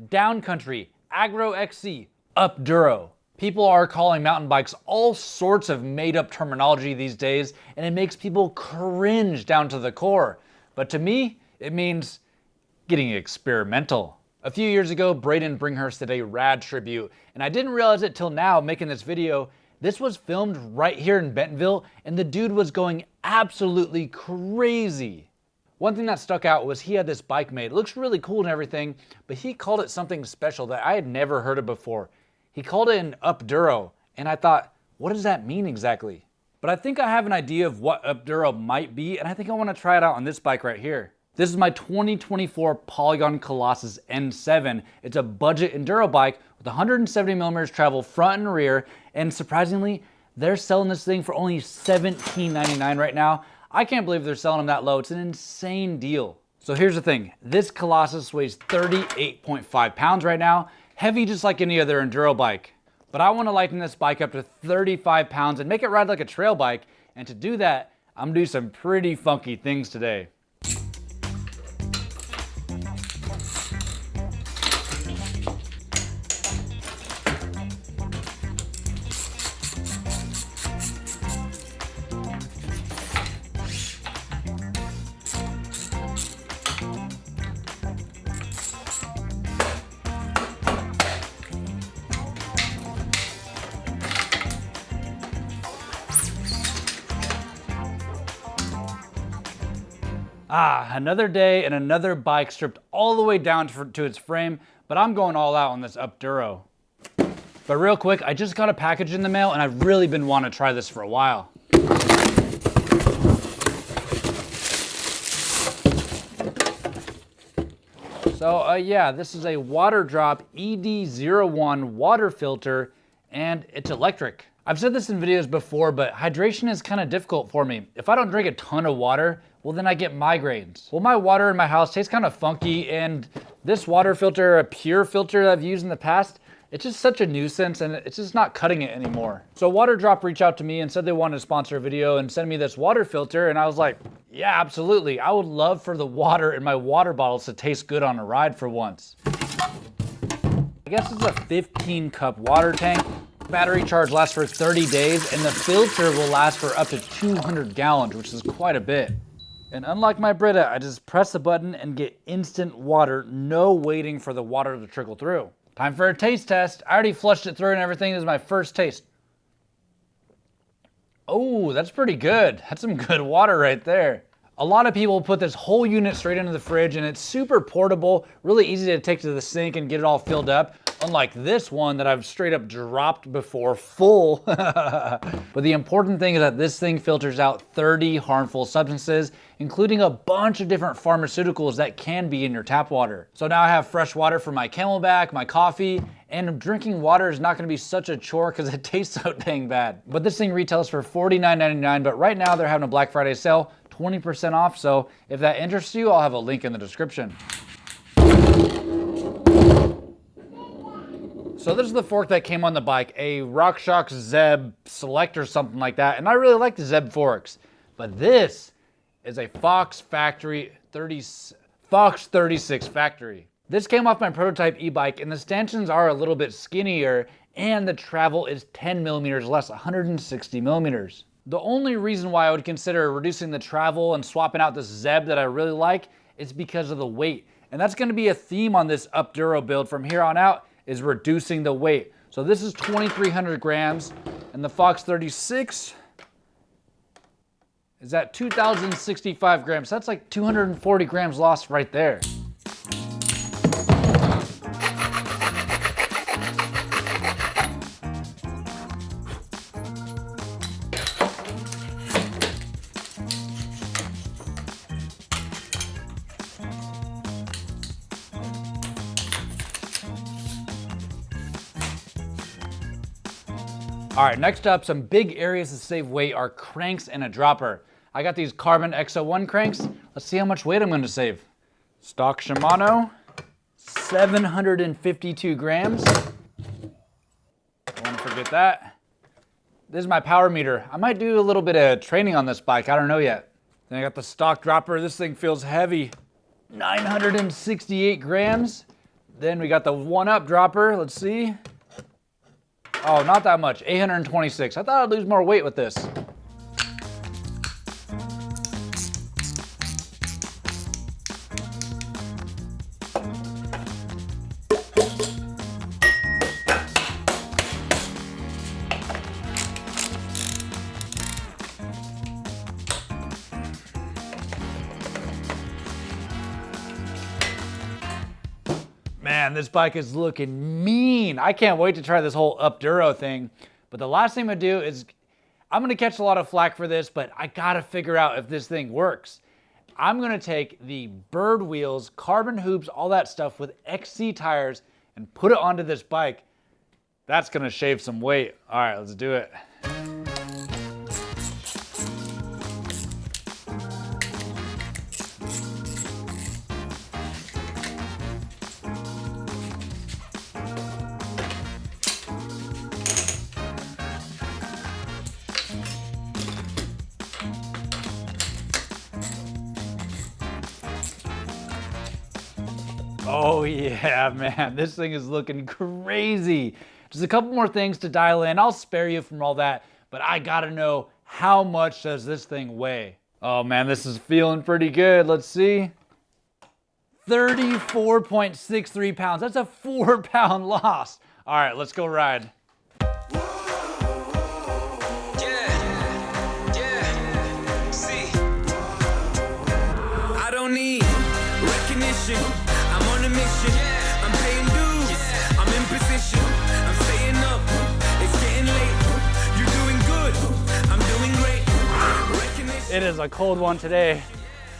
downcountry, agro XC, upduro. People are calling mountain bikes all sorts of made-up terminology these days, and it makes people cringe down to the core. But to me, it means getting experimental. A few years ago, Braden Bringhurst did a rad tribute, and I didn't realize it till now making this video. This was filmed right here in Bentonville, and the dude was going absolutely crazy. One thing that stuck out was he had this bike made. It looks really cool and everything, but he called it something special that I had never heard of before. He called it an upduro, and I thought, what does that mean exactly? But I think I have an idea of what upduro might be, and I think I want to try it out on this bike right here. This is my 2024 Polygon Colossus N7. It's a budget enduro bike with 170 millimeters travel front and rear, and surprisingly, they're selling this thing for only $17.99 right now. I can't believe they're selling them that low. It's an insane deal. So here's the thing. This Colossus weighs 38.5 pounds right now, heavy just like any other enduro bike. But I want to lighten this bike up to 35 pounds and make it ride like a trail bike. And to do that, I'm gonna do some pretty funky things today. Another day and another bike stripped all the way down to its frame, but I'm going all out on this upduro. But real quick, I just got a package in the mail and I've really been wanting to try this for a while. So yeah, this is a water drop ED01 water filter, and it's electric. I've said this in videos before, but hydration is kind of difficult for me. If I don't drink a ton of water, well then I get migraines. Well, my water in my house tastes kind of funky, and this water filter, a pure filter that I've used in the past, it's just such a nuisance and it's just not cutting it anymore. So Water Drop reached out to me and said they wanted to sponsor a video and send me this water filter, and I was like, yeah, absolutely. I would love for the water in my water bottles to taste good on a ride for once. I guess it's a 15 cup water tank. Battery charge lasts for 30 days and the filter will last for up to 200 gallons, which is quite a bit. And unlike my Brita, I just press the button and get instant water, no waiting for the water to trickle through. Time for a taste test. I already flushed it through and everything. This is my first taste. Oh, that's pretty good. That's some good water right there. A lot of people put this whole unit straight into the fridge, and it's super portable, really easy to take to the sink and get it all filled up. Unlike this one that I've straight up dropped before full. But the important thing is that this thing filters out 30 harmful substances, including a bunch of different pharmaceuticals that can be in your tap water. So now I have fresh water for my Camelback, my coffee, and drinking water is not gonna be such a chore because it tastes so dang bad. But this thing retails for $49.99, but right now they're having a Black Friday sale, 20% off. So if that interests you, I'll have a link in the description. So this is the fork that came on the bike, a RockShox Zeb Select or something like that. And I really like the Zeb forks, but this is a Fox 36 factory. This came off my prototype e-bike, and the stanchions are a little bit skinnier and the travel is 10 millimeters less, 160 millimeters. The only reason why I would consider reducing the travel and swapping out this Zeb that I really like is because of the weight. And that's gonna be a theme on this upduro build from here on out, is reducing the weight. So this is 2,300 grams, and the Fox 36 is at 2,065 grams. That's like 240 grams lost right there. All right, next up, some big areas to save weight are cranks and a dropper. I got these Carbon XO1 cranks. Let's see how much weight I'm gonna save. Stock Shimano, 752 grams. Don't wanna forget that. This is my power meter. I might do a little bit of training on this bike, I don't know yet. Then I got the stock dropper. This thing feels heavy. 968 grams. Then we got the one-up dropper. Let's see. Oh, not that much, 826. I thought I'd lose more weight with this. Man, this bike is looking mean. I can't wait to try this whole Enduro thing. But the last thing I'm gonna do is, I'm gonna catch a lot of flack for this, but I gotta figure out if this thing works. I'm gonna take the bird wheels, carbon hoops, all that stuff with XC tires and put it onto this bike. That's gonna shave some weight. All right, let's do it. Oh yeah, man, this thing is looking crazy. Just a couple more things to dial in. I'll spare you from all that, but I gotta know, how much does this thing weigh? Oh man, this is feeling pretty good. Let's see. 34.63 pounds. That's a 4-pound loss. All right, let's go ride. I don't need recognition. I'm on a mission. I'm paying dues. I'm in position. I'm staying up. It's getting late. You're doing good. I'm doing great. Recognition. It is a cold one today.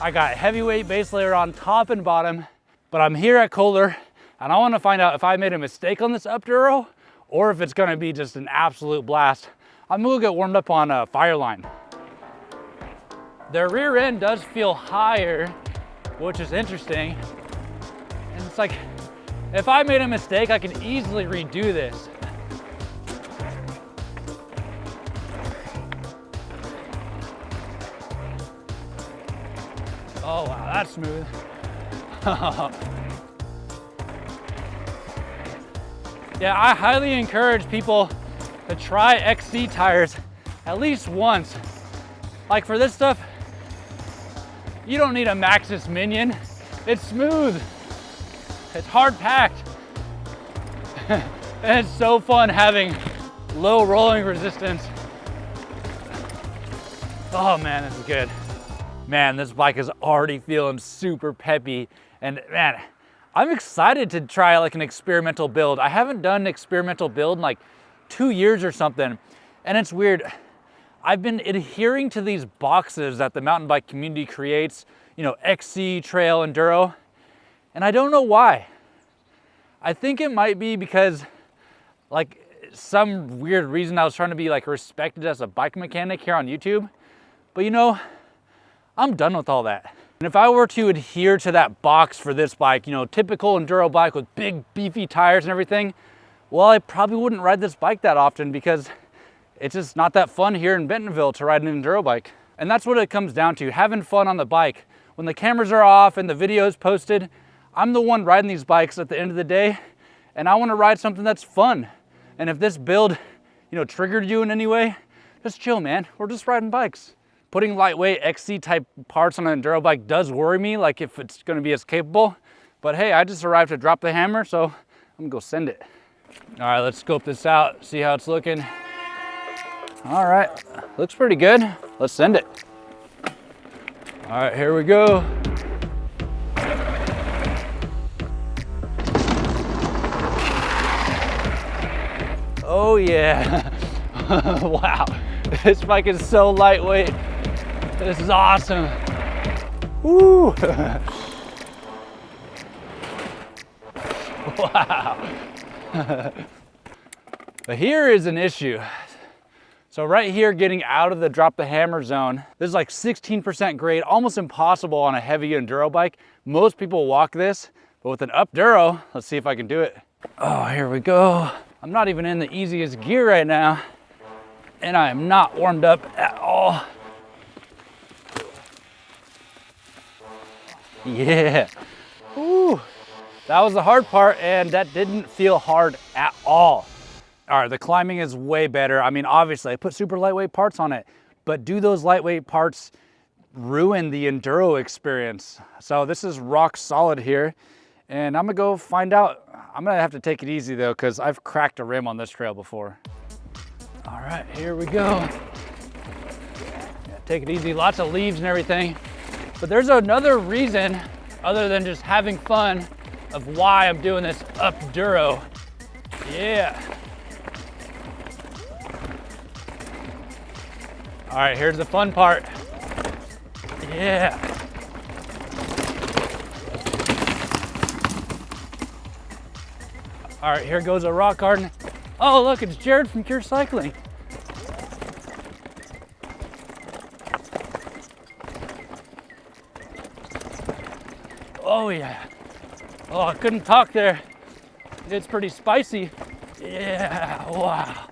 I got heavyweight base layer on top and bottom, but I'm here at Kohler and I want to find out if I made a mistake on this Enduro or if it's going to be just an absolute blast. I'm going to get warmed up on a Fireline. Their rear end does feel higher, which is interesting. And it's like, if I made a mistake, I can easily redo this. Oh wow, that's smooth. Yeah, I highly encourage people to try XC tires at least once. Like for this stuff, you don't need a Maxxis Minion. It's smooth. It's hard packed. And it's so fun having low rolling resistance. Oh man, this is good. Man, this bike is already feeling super peppy. And man, I'm excited to try like an experimental build. I haven't done an experimental build in like 2 years or something. And it's weird. I've been adhering to these boxes that the mountain bike community creates, you know, XC, trail, enduro. And I don't know why. I think it might be because like some weird reason I was trying to be like respected as a bike mechanic here on YouTube. But you know, I'm done with all that. And if I were to adhere to that box for this bike, you know, typical enduro bike with big beefy tires and everything, well, I probably wouldn't ride this bike that often because it's just not that fun here in Bentonville to ride an enduro bike. And that's what it comes down to, having fun on the bike. When the cameras are off and the video is posted, I'm the one riding these bikes at the end of the day, and I want to ride something that's fun. And if this build, you know, triggered you in any way, just chill, man. We're just riding bikes. Putting lightweight XC type parts on an enduro bike does worry me, like if it's going to be as capable. But hey, I just arrived to drop the hammer, so I'm gonna go send it. All right, let's scope this out, see how it's looking. All right, looks pretty good. Let's send it. All right, here we go. Oh yeah. Wow, this bike is so lightweight. This is awesome. Woo. Wow. But here is an issue. So right here, getting out of the drop the hammer zone, this is like 16% grade, almost impossible on a heavy enduro bike. Most people walk this, but with an Enduro, let's see if I can do it. Oh, here we go. I'm not even in the easiest gear right now, and I am not warmed up at all. Yeah. Ooh. That was the hard part, and that didn't feel hard at all. All right, the climbing is way better. I mean, obviously, I put super lightweight parts on it, but do those lightweight parts ruin the enduro experience? So this is rock solid here, and I'm gonna go find out. I'm gonna have to take it easy though, because I've cracked a rim on this trail before. All right, here we go. Yeah, take it easy, lots of leaves and everything. But there's another reason, other than just having fun, of why I'm doing this Upduro. Yeah. All right, here's the fun part. Yeah. All right, here goes a rock garden. Oh, look, it's Jared from Cure Cycling. Oh yeah. Oh, I couldn't talk there. It's pretty spicy. Yeah, wow.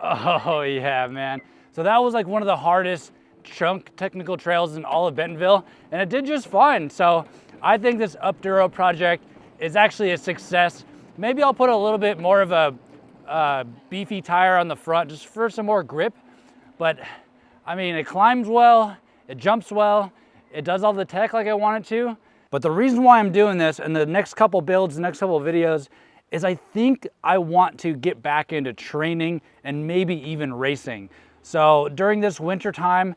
Oh yeah, man. So that was like one of the hardest chunk technical trails in all of Bentonville, and it did just fine. So I think this Upduro project is actually a success. Maybe I'll put a little bit more of a beefy tire on the front just for some more grip. But I mean, it climbs well, it jumps well, it does all the tech like I want it to. But the reason why I'm doing this in the next couple builds, the next couple videos, is I think I want to get back into training and maybe even racing. So during this winter time,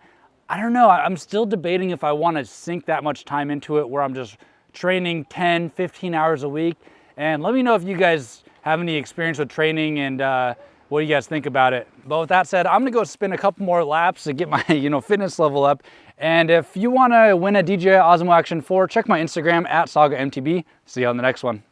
I don't know, I'm still debating if I want to sink that much time into it where I'm just training 10, 15 hours a week. And let me know if you guys have any experience with training and what do you guys think about it. But with that said, I'm gonna go spin a couple more laps to get my fitness level up. And if you wanna win a DJI Osmo Action 4, check my Instagram at SagaMTB. See you on the next one.